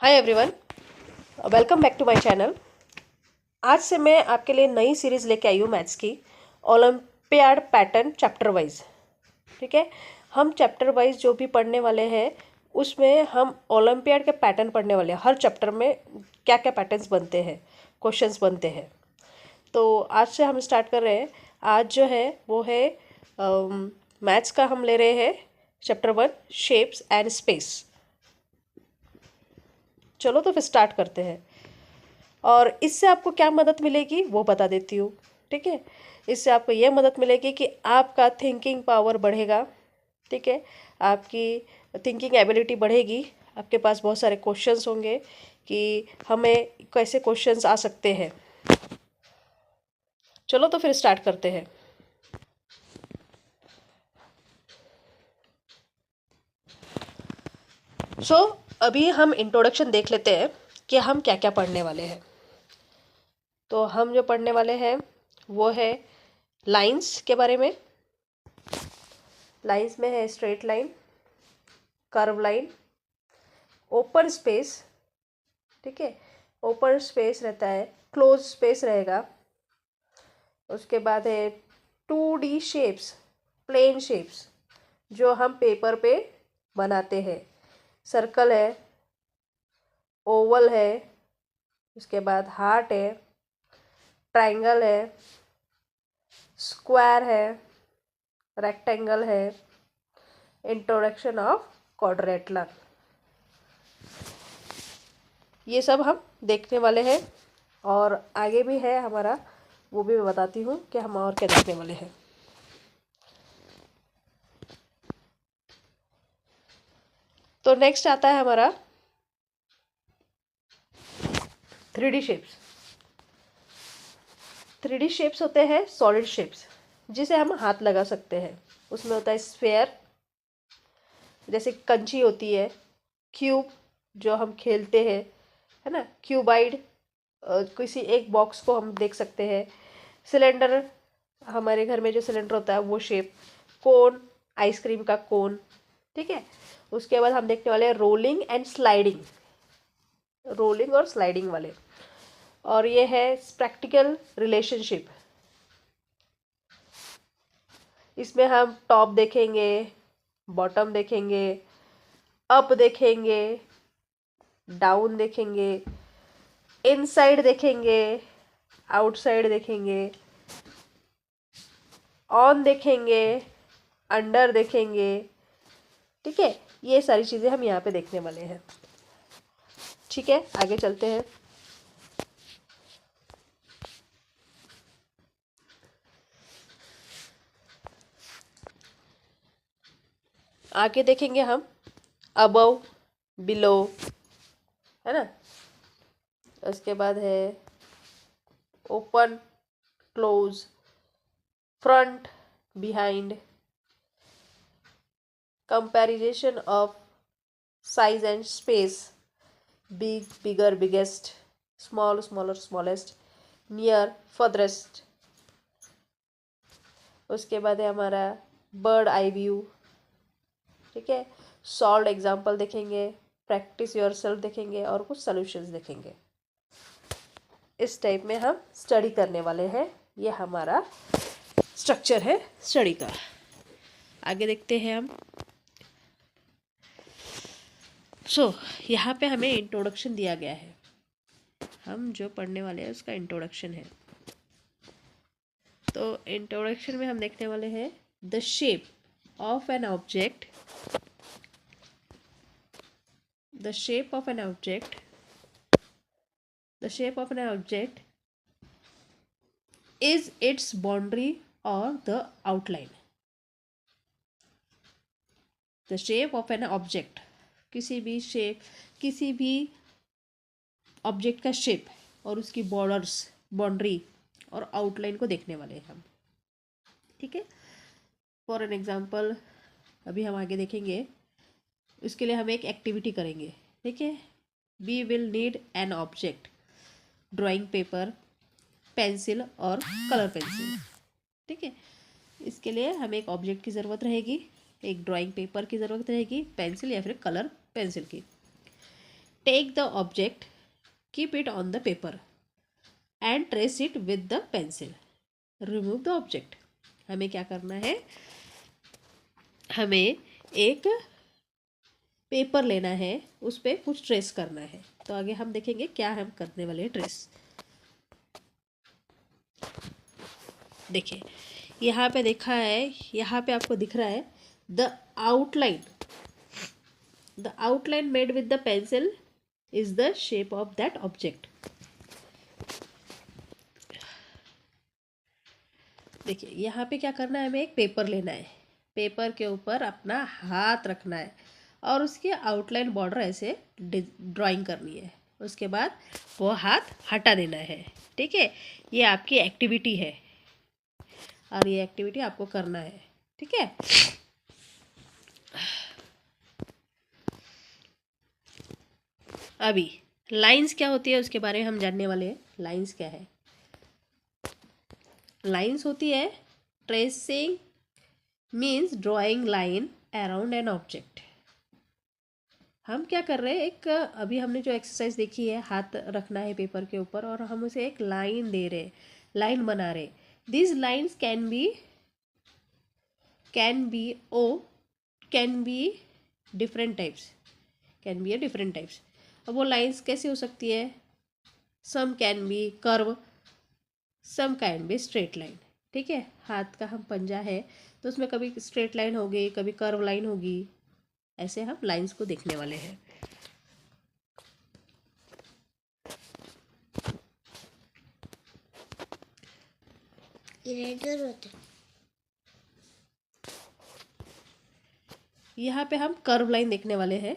Hi everyone, welcome back to my channel. आज से मैं आपके लिए नई सीरीज़ लेके आई हूँ मैथ्स की, ओलंपियाड पैटर्न चैप्टर वाइज। ठीक है, हम चैप्टर वाइज जो भी पढ़ने वाले हैं उसमें हम ओलंपियाड के पैटर्न पढ़ने वाले हैं। हर चैप्टर में क्या क्या पैटर्न्स बनते हैं, क्वेश्चंस बनते हैं। तो आज से हम स्टार्ट कर रहे हैं। आज जो है वो है मैथ्स का, हम ले रहे हैं चैप्टर 1, शेप्स एंड स्पेस। चलो तो फिर स्टार्ट करते हैं। और इससे आपको क्या मदद मिलेगी वो बता देती हूँ। ठीक है, इससे आपको ये मदद मिलेगी कि आपका थिंकिंग पावर बढ़ेगा। ठीक है, आपकी थिंकिंग एबिलिटी बढ़ेगी। आपके पास बहुत सारे क्वेश्चंस होंगे कि हमें कैसे क्वेश्चंस आ सकते हैं। चलो तो फिर स्टार्ट करते हैं। सो अभी हम इंट्रोडक्शन देख लेते हैं कि हम क्या क्या पढ़ने वाले हैं। तो हम जो पढ़ने वाले हैं वो है लाइंस के बारे में। लाइंस में है straight line, curve line, open space. ठीक है, ओपन स्पेस रहता है, क्लोज स्पेस रहेगा। उसके बाद है 2D शेप्स, प्लेन शेप्स जो हम पेपर पे बनाते हैं। सर्कल है, ओवल है, उसके बाद हार्ट है, ट्रायंगल है, स्क्वायर है, रेक्टेंगल है, इंट्रोडक्शन ऑफ क्वाड्रेटलर। ये सब हम देखने वाले हैं। और आगे भी है हमारा, वो भी मैं बताती हूँ कि हम और क्या देखने वाले हैं। तो नेक्स्ट आता है हमारा 3D शेप्स। 3D शेप्स होते हैं सॉलिड शेप्स जिसे हम हाथ लगा सकते हैं। उसमें होता है स्फेयर, जैसे कंची होती है, क्यूब जो हम खेलते हैं, है ना, क्यूबाइड, किसी एक बॉक्स को हम देख सकते हैं। सिलेंडर, हमारे घर में जो सिलेंडर होता है वो शेप, कोन, आइसक्रीम का कोन। ठीक है, उसके बाद हम देखने वाले हैं रोलिंग एंड स्लाइडिंग, रोलिंग और स्लाइडिंग वाले। और ये है प्रैक्टिकल रिलेशनशिप। इसमें हम टॉप देखेंगे, बॉटम देखेंगे, अप देखेंगे, डाउन देखेंगे, इनसाइड देखेंगे, आउटसाइड देखेंगे, ऑन देखेंगे, अंडर देखेंगे। ठीक है, ये सारी चीज़ें हम यहाँ पे देखने वाले हैं। ठीक है, आगे चलते हैं। आगे देखेंगे हम अबव, बिलो, है ना। उसके बाद है open, close, front, behind, comparison of size and space, big, bigger, biggest, small, smaller, smallest, near, furtherest. उसके बाद है हमारा बर्ड आई व्यू। ठीक है, सॉल्व एग्जाम्पल देखेंगे, प्रैक्टिस योर सेल्फ देखेंगे और कुछ सॉल्यूशंस देखेंगे। इस टाइप में हम स्टडी करने वाले हैं। ये हमारा स्ट्रक्चर है स्टडी का। आगे देखते हैं हम। यहाँ पे हमें इंट्रोडक्शन दिया गया है। हम जो पढ़ने वाले हैं उसका इंट्रोडक्शन है। तो इंट्रोडक्शन में हम देखने वाले हैं the shape of an object, the shape of an object, the shape of an object is its boundary or the outline. The shape of an object, किसी भी शेप, किसी भी ऑब्जेक्ट का शेप और उसकी बॉर्डर्स, बाउंड्री और outline को देखने वाले हैं हम। ठीक है, फॉर एन एग्जांपल अभी हम आगे देखेंगे। उसके लिए हम एक एक्टिविटी करेंगे। ठीक है, we will need an object, drawing paper, pencil और कलर पेंसिल। ठीक है, इसके लिए हमें एक ऑब्जेक्ट की ज़रूरत रहेगी, एक ड्राइंग पेपर की ज़रूरत रहेगी, पेंसिल या फिर कलर पेंसिल की। Take the object, keep it on the paper and trace it with the pencil, remove the object. हमें क्या करना है, हमें एक पेपर लेना है, उस पर कुछ ट्रेस करना है। तो आगे हम देखेंगे क्या हम करने वाले हैं ट्रेस। देखिए यहाँ पे देखा है, यहाँ पे आपको दिख रहा है the outline, the outline made with the pencil is the shape of that object. देखिए यहाँ पे क्या करना है, हमें एक पेपर लेना है, पेपर के ऊपर अपना हाथ रखना है और उसकी आउटलाइन बॉर्डर ऐसे ड्राइंग करनी है। उसके बाद वो हाथ हटा देना है। ठीक है, ये आपकी एक्टिविटी है और ये एक्टिविटी आपको करना है। ठीक है, अभी लाइंस क्या होती है उसके बारे में हम जानने वाले हैं। लाइंस क्या है, लाइंस होती है tracing means drawing line around an object. हम क्या कर रहे हैं, एक अभी हमने जो एक्सरसाइज देखी है, हाथ रखना है पेपर के ऊपर और हम उसे एक लाइन दे रहे, लाइन बना रहे। This lines can be different types, can be a different types. अब वो लाइन्स कैसे हो सकती है, some can be curve, some can be straight line. ठीक है, हाथ का हम पंजा है तो उसमें कभी स्ट्रेट लाइन होगी, कभी कर्व लाइन होगी, ऐसे हम लाइंस को देखने वाले हैं। यहाँ पे हम कर्व लाइन देखने वाले हैं।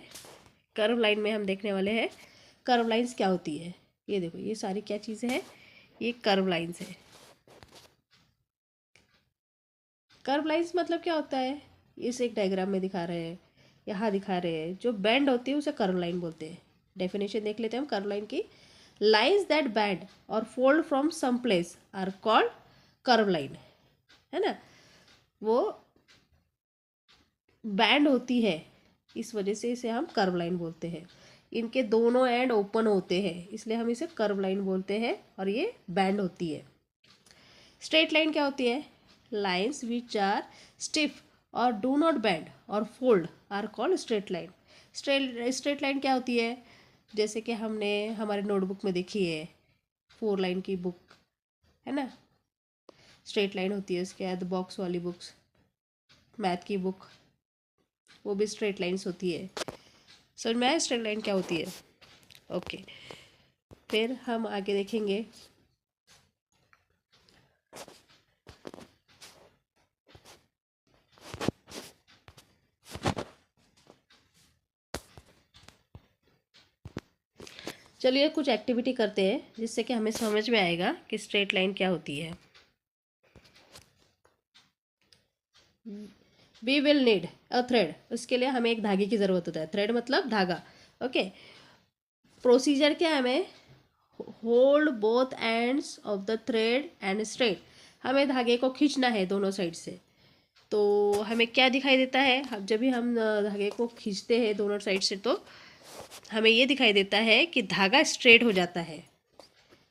कर्व लाइन में हम देखने वाले हैं कर्व लाइंस क्या होती है। ये देखो, ये सारी क्या चीज़ें हैं, ये कर्व लाइंस है। कर्व लाइंस मतलब क्या होता है, इस एक डायग्राम में दिखा रहे हैं, यहाँ दिखा रहे हैं, जो बैंड होती है उसे कर्व लाइन बोलते हैं। डेफिनेशन देख लेते हैं हम कर्व लाइन की। लाइंस दैट बैंड और fold from some place are called curve line, है ना। वो बैंड होती है, इस वजह से इसे हम कर्व लाइन बोलते हैं। इनके दोनों एंड ओपन होते हैं, इसलिए हम इसे कर्व लाइन बोलते हैं और ये बैंड होती है। स्ट्रेट लाइन क्या होती है, लाइन्स विच आर स्टिफ और डू नॉट बैंड और fold are called straight line. Straight line क्या होती है, जैसे कि हमने हमारे नोटबुक में देखी है, 4 लाइन की बुक है ना, स्ट्रेट लाइन होती है। उसके बाद बॉक्स वाली बुक्स, मैथ की बुक, वो भी स्ट्रेट लाइंस होती है। समझ में आया स्ट्रेट लाइन क्या होती है। ओके, फिर हम आगे देखेंगे। चलिए कुछ एक्टिविटी करते हैं जिससे कि हमें समझ में आएगा कि स्ट्रेट लाइन क्या होती है। We will need a thread, उसके लिए हमें एक धागे की ज़रूरत होता है। थ्रेड मतलब धागा। ओके, प्रोसीजर क्या है, हमें hold both ends of the thread and straight, हमें धागे को खींचना है दोनों साइड से। तो हमें क्या दिखाई देता है, जब भी हम धागे को खींचते हैं दोनों साइड से, तो हमें ये दिखाई देता है कि धागा स्ट्रेट हो जाता है।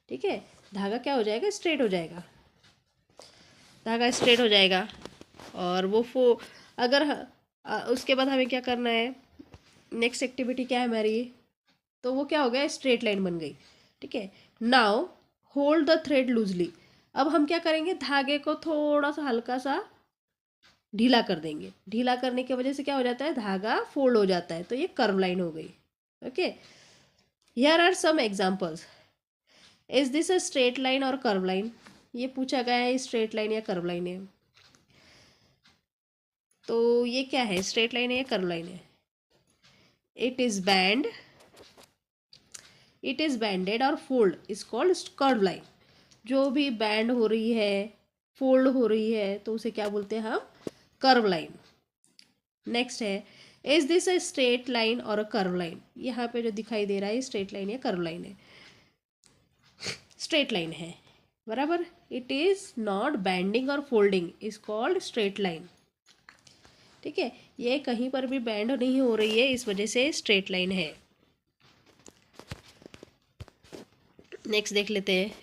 ठीक है, धागा क्या हो जाएगा, स्ट्रेट हो जाएगा, धागा स्ट्रेट हो जाएगा। और वो अगर उसके बाद हमें क्या करना है, नेक्स्ट एक्टिविटी क्या है हमारी, तो वो क्या हो गया, स्ट्रेट लाइन बन गई। ठीक है, now hold the thread loosely, अब हम क्या करेंगे, धागे को थोड़ा सा हल्का सा ढीला कर देंगे। ढीला करने की वजह से क्या हो जाता है, धागा फोल्ड हो जाता है, तो ये कर्व लाइन हो गई। Okay, here are some examples, is this a straight line और कर्व लाइन। ये पूछा गया है स्ट्रेट लाइन या कर्व लाइन है, तो ये क्या है, स्ट्रेट लाइन है या कर्व लाइन है। It is bend, it is bended और fold is called curve line. जो भी बैंड हो रही है, फोल्ड हो रही है, तो उसे क्या बोलते हैं हम, कर्व लाइन। नेक्स्ट है, is this a straight line और अ कर्व लाइन। यहाँ पे जो दिखाई दे रहा है स्ट्रेट लाइन या कर्व लाइन है, स्ट्रेट लाइन है बराबर। इट इज नॉट बैंडिंग और folding is called straight line. ठीक है, ये कहीं पर भी बैंड नहीं हो रही है, इस वजह से स्ट्रेट लाइन है। नेक्स्ट देख लेते हैं।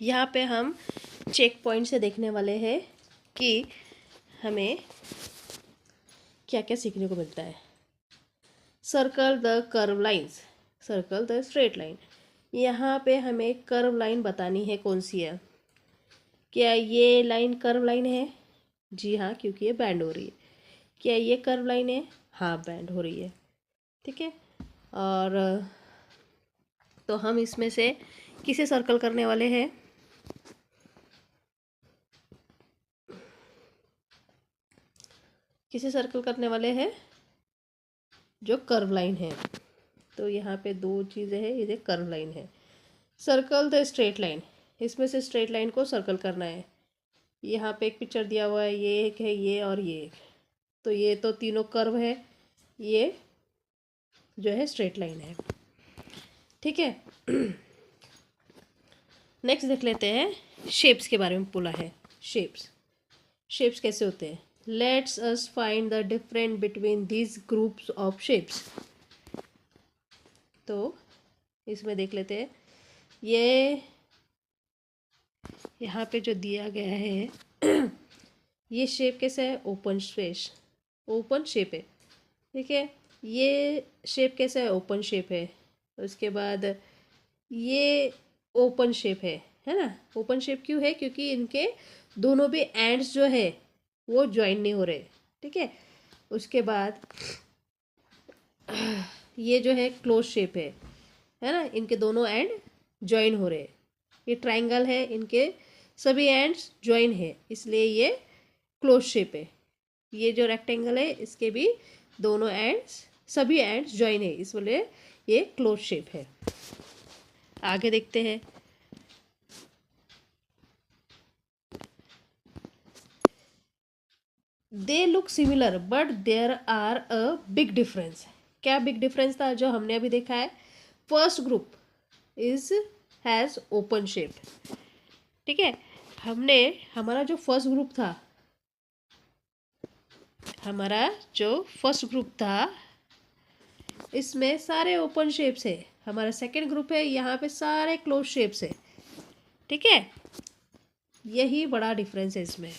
यहाँ पे हम चेक पॉइंट से देखने वाले हैं कि हमें क्या क्या सीखने को मिलता है। Circle the curve lines, circle the straight line. यहाँ पे हमें कर्व लाइन बतानी है कौन सी है। क्या ये लाइन कर्व लाइन है? जी हाँ, क्योंकि ये बैंड हो रही है। क्या ये कर्व लाइन है? हाँ, बैंड हो रही है। ठीक है। और तो हम इसमें से किसे सर्कल करने वाले हैं? किसे सर्कल करने वाले हैं? जो कर्व लाइन है। तो यहाँ पे दो चीज़ें हैं, ये कर्व लाइन है। सर्कल द स्ट्रेट लाइन, इसमें से स्ट्रेट लाइन को सर्कल करना है। यहाँ पे एक पिक्चर दिया हुआ है, ये एक है, ये और ये एक। तो ये तो तीनों कर्व है, ये जो है स्ट्रेट लाइन है। ठीक है। नेक्स्ट देख लेते हैं, शेप्स के बारे में बोला है। शेप्स, शेप्स कैसे होते हैं? Let's us find the difference between these groups of shapes. तो इसमें देख लेते हैं, ये यहाँ पे जो दिया गया है ये शेप कैसा है? ओपन स्पेस, ओपन शेप है। ठीक है। ये शेप कैसा है? ओपन शेप है। उसके बाद ये ओपन शेप है ना। ओपन शेप क्यों है? क्योंकि इनके दोनों भी एंड्स जो है वो ज्वाइन नहीं हो रहे। ठीक है। उसके बाद ये जो है क्लोज शेप है ना, इनके दोनों एंड ज्वाइन हो रहे। ये ट्रायंगल है, इनके सभी एंड्स ज्वाइन है, इसलिए ये क्लोज शेप है। ये जो रेक्टेंगल है, इसके भी दोनों एंड्स, सभी एंड्स ज्वाइन है, इसलिए ये क्लोज शेप है। आगे देखते हैं। They look similar but there are a big difference. क्या बिग डिफरेंस था जो हमने अभी देखा है? First group is has open shape. ठीक है। हमने हमारा जो फर्स्ट ग्रुप था, हमारा जो फर्स्ट ग्रुप था इसमें सारे ओपन शेप्स है। हमारा सेकंड ग्रुप है, यहाँ पे सारे क्लोज शेप्स है। ठीक है। यही बड़ा डिफरेंस है इसमें।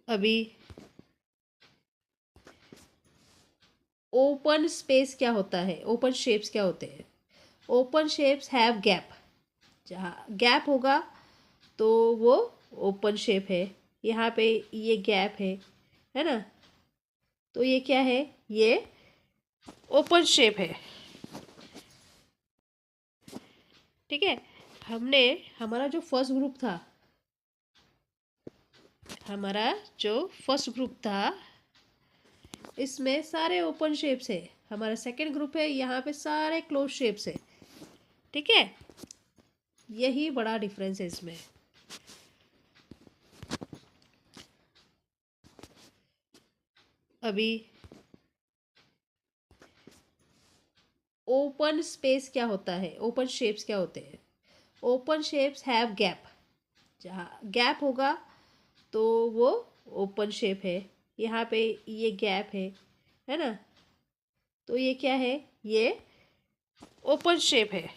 अभी ओपन स्पेस क्या होता है? ओपन शेप्स क्या होते हैं? Open shapes have gap. जहाँ गैप होगा तो वो ओपन शेप है। यहाँ पे ये गैप है ना, तो ये क्या है? ये ओपन शेप है। ठीक है। हमने हमारा जो फर्स्ट ग्रुप था, हमारा जो फर्स्ट ग्रुप था इसमें सारे ओपन शेप्स है। हमारा सेकंड ग्रुप है, यहाँ पे सारे क्लोज शेप्स है। ठीक है। यही बड़ा डिफरेंस है इसमें। अभी ओपन स्पेस क्या होता है? ओपन शेप्स क्या होते हैं? Open shapes have gap. जहाँ गैप होगा तो वो ओपन शेप है। यहाँ पे ये गैप है ना, तो ये क्या है? ये ओपन शेप है।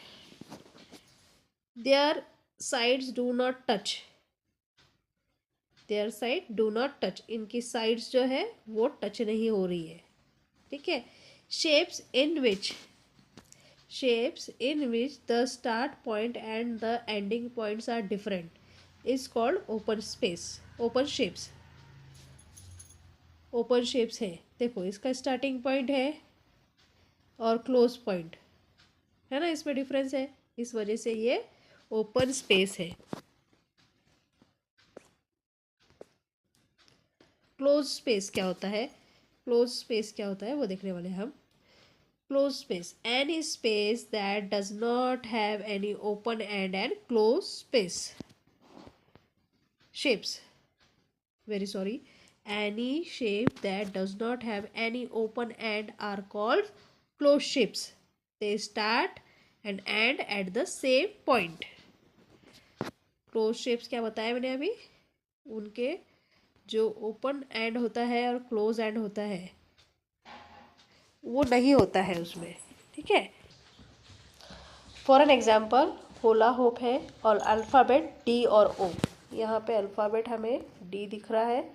There sides do not touch, their side do not touch, इनकी साइड्स जो है वो टच नहीं हो रही है। ठीक है। Shapes in which, shapes in which the start point and the ending points are different is called open space, open shapes। Open shapes है, देखो इसका स्टार्टिंग पॉइंट है और क्लोज पॉइंट है ना, इसमें डिफरेंस है, इस वजह से ये ओपन स्पेस है। क्लोज स्पेस क्या होता है? क्लोज स्पेस क्या होता है वो देखने वाले हैं हम। Closed space, any space that does not have any open end and closed space. Shapes, very sorry, any shape that does not have any open end are called closed shapes. They start and and at the same point. Close shapes क्या बताया मैंने अभी, उनके जो open and होता है और close and होता है वो नहीं होता है उसमें, ठीक है। फॉर एन एग्जाम्पल होला होप है और अल्फ़ाबेट डी और ओ। यहाँ पे अल्फ़ाबेट हमें डी दिख रहा है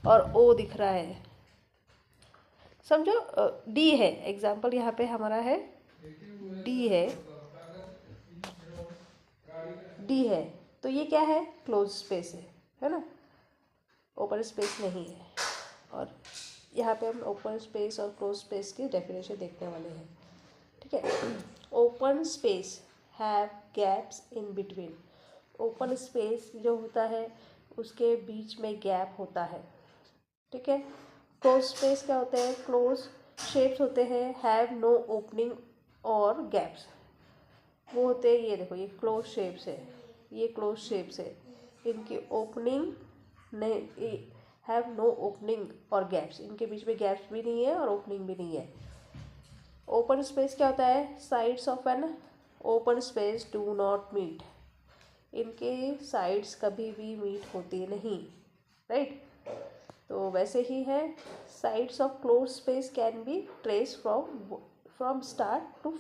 और ओ दिख रहा है, समझो डी है एग्जाम्पल, यहाँ पे हमारा है डी है तो ये क्या है, क्लोज स्पेस है ना, ओपन स्पेस नहीं है। और यहाँ पे हम ओपन स्पेस और क्लोज स्पेस की डेफिनेशन देखने वाले हैं, ठीक है। Open space have gaps in between. Open space जो होता है उसके बीच में गैप होता है, ठीक है। क्लोज स्पेस क्या होते हैं, क्लोज शेप्स होते हैं हैव नो ओपनिंग और गैप्स, वो होते हैं ये देखो, ये क्लोज शेप्स है, ये क्लोज शेप्स है, इनकी ओपनिंग नहीं, हैव नो ओपनिंग और गैप्स, इनके बीच में गैप्स भी नहीं है और ओपनिंग भी नहीं है। ओपन स्पेस क्या होता है, sides of an open space do not meet, इनके साइड्स कभी भी मीट होती नहीं, राइट। तो वैसे ही है, sides of close space can be trace from start to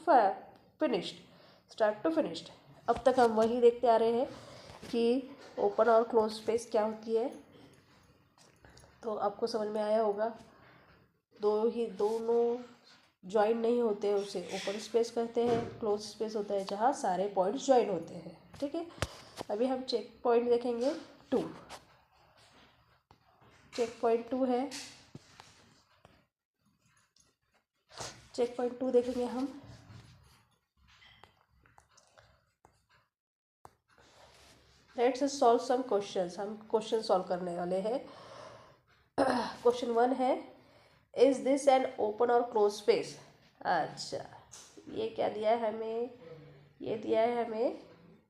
finished. अब तक हम वही देखते आ रहे हैं कि ओपन और क्लोज स्पेस क्या होती है, तो आपको समझ में आया होगा। दोनों ज्वाइन नहीं होते हैं, उसे ओपन स्पेस कहते हैं, क्लोज स्पेस होता है जहाँ सारे पॉइंट्स ज्वाइन होते हैं, ठीक है। अभी हम चेक पॉइंट देखेंगे 2। चेक पॉइंट 2 है, चेक पॉइंट 2 देखेंगे हम। लेट्स सॉल्व सम क्वेश्चंस, हम क्वेश्चन सॉल्व करने वाले हैं। क्वेश्चन 1 है, इज दिस एन ओपन और क्लोज स्पेस। अच्छा, ये क्या दिया है हमें, ये दिया है हमें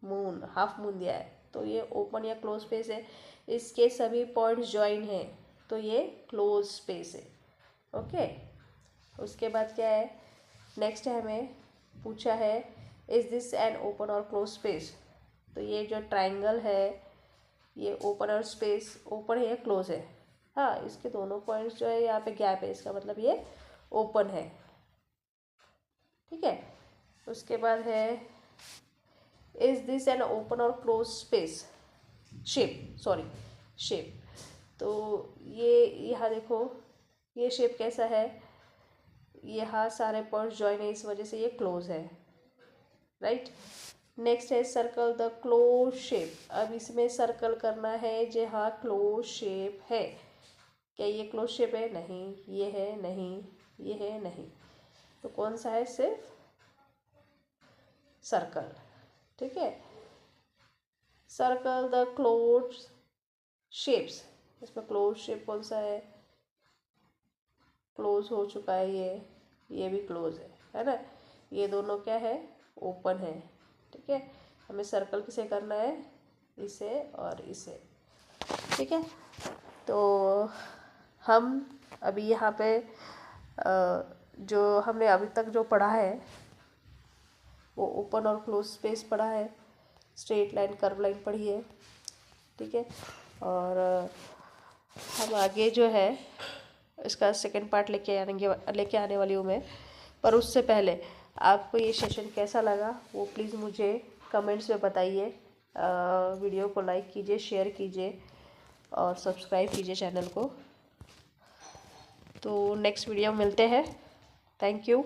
मून, हाफ मून दिया है, तो ये ओपन या क्लोज स्पेस है, इसके सभी पॉइंट्स ज्वाइन हैं तो ये क्लोज स्पेस है, ओके। उसके बाद क्या है, नेक्स्ट है, हमें पूछा है इज दिस एन ओपन और क्लोज स्पेस, तो ये जो ट्राइंगल है ये ओपन और स्पेस, ओपन है या क्लोज है, हाँ, इसके दोनों पॉइंट्स जो है यहाँ पे गैप है, इसका मतलब ये ओपन है, ठीक है। उसके बाद है इज दिस एन ओपन और क्लोज स्पेस शेप, तो ये यहाँ देखो, ये शेप कैसा है, यहाँ सारे पॉइंट्स ज्वाइन है, इस वजह से ये क्लोज है, राइट। नेक्स्ट है सर्कल द क्लोज शेप, अब इसमें सर्कल करना है जहाँ क्लोज शेप है, क्या ये क्लोज शेप है, नहीं, ये है, नहीं, ये है, नहीं, तो कौन सा है, सिर्फ सर्कल, ठीक है। सर्कल द क्लोज शेप्स, इसमें क्लोज शेप कौन सा है, क्लोज हो चुका है ये भी क्लोज है ना, ये दोनों क्या है, ओपन है, ठीक है। हमें सर्कल किसे करना है, इसे और इसे, ठीक है। तो हम अभी यहाँ पे जो हमने अभी तक जो पढ़ा है वो ओपन और क्लोज स्पेस पढ़ा है, स्ट्रेट लाइन, कर्व लाइन पढ़ी है, ठीक है। और हम आगे जो है इसका सेकंड पार्ट लेके आने वाली हूँ मैं, पर उससे पहले आपको ये सेशन कैसा लगा वो प्लीज़ मुझे कमेंट्स में बताइए। वीडियो को लाइक कीजिए, शेयर कीजिए और सब्सक्राइब कीजिए चैनल को। तो नेक्स्ट वीडियो में मिलते हैं, थैंक यू।